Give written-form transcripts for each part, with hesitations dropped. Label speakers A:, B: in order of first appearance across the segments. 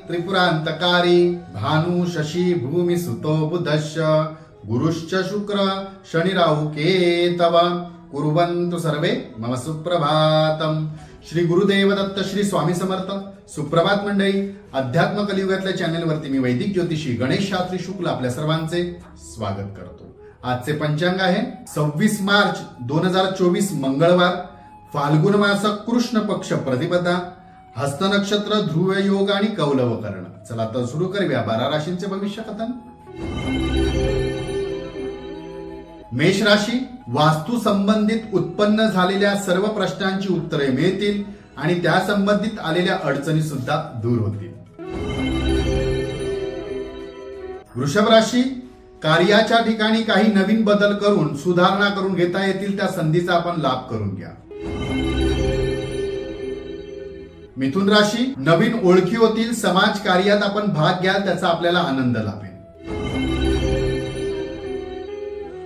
A: त्रिपुरांतकारी भानु शशी भूमि सुतो बुधश्च गुरुश्च शुक्र शनि राहु केतव कुर्वन्तु सर्वे मम सुप्रभातम। श्री गुरुदेव दत्त श्री स्वामी समर्थ। सुप्रभात मंडळी, अध्यात्म कलियुगातल्या चॅनल वरती मी वैदिक ज्योतिषी गणेश शास्त्री शुक्ल आपल्या सर्वांचे स्वागत करतो। आजचे पंचांग आहे 26 मार्च 2024 मंगळवार, फाल्गुन मास कृष्ण पक्ष प्रतिपदा, हस्त नक्षत्र, ध्रुव योग आणि कौलव कर्ण। चला तर सुरू करूया 12 राशींचे भविष्य कथन। मेष राशी, वास्तू संबंधित उत्पन्न झालेल्या सर्व प्रश्नांची उत्तरे मिळतील आणि त्या संबंधित आलेल्या अडचणी सुद्धा दूर होतील। वृषभ राशी, कार्याच्या ठिकाणी काही नवीन बदल करून सुधारणा करून घेता येतील, त्या संधीचा आपण लाभ करून घ्या। मिथुन राशी, नवीन ओळखी होतील, समाज कार्यात आपण भाग घ्याल, त्याचा आपल्याला आनंद लाभेल।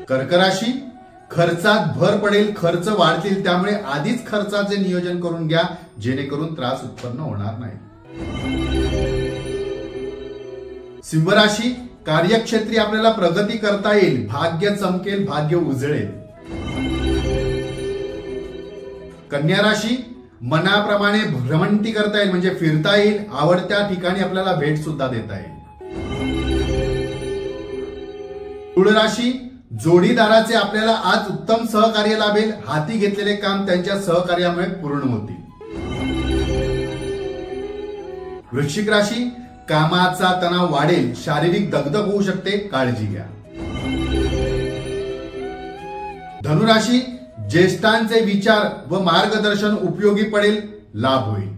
A: कर्क राशी, खर्चात भर पडेल, खर्च वाढतील, त्यामुळे आधीच खर्चाचे नियोजन करून घ्या जेणेकरून त्रास उत्पन्न होणार नाही। सिंह राशी, कार्यक्षेत्री आपल्याला प्रगती करता येईल, भाग्य चमकेल, भाग्य उजळेल। कन्या राशी, मनाप्रमाणे भ्रमंती करता येईल, म्हणजे फिरता येईल, आवडत्या ठिकाणी आपल्याला भेट सुद्धा देता येईल। तुळ राशी, जोडीदाराचे आपल्याला आज उत्तम सहकार्य लाभेल, हाती घेतलेले काम त्यांच्या सहकार्यामुळे पूर्ण होतील। वृश्चिक राशी, कामाचा तणाव वाढेल, शारीरिक दगदग होऊ शकते, काळजी घ्या। धनुराशी, ज्येष्ठांचे विचार व मार्गदर्शन उपयोगी पडेल, लाभ होईल।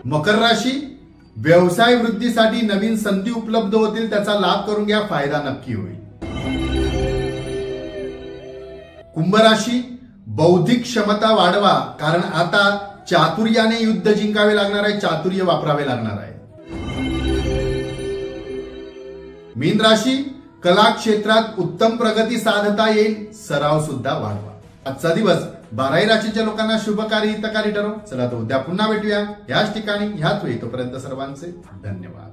A: मकर राशी, व्यवसाय वृद्धीसाठी नवीन संधी उपलब्ध होतील, त्याचा लाभ करून घ्या, फायदा नक्की होईल। कुंभ राशी, बौद्धिक क्षमता वाढवा, कारण आता चातुर्याने युद्ध जिंकावे लागणार आहे, चातुर्य वापरावे लागणार आहे। मीन राशी, कला क्षेत्रात उत्तम प्रगती साधता येईल, सराव सुद्धा वाढवा। आजचा दिवस 12 राशीच्या लोकांना शुभकारी हितकारी ठरो। चला तर उद्या पुन्हा भेटूया याच ठिकाणी ह्याच वेळी। तोपर्यंत सर्वांचे धन्यवाद।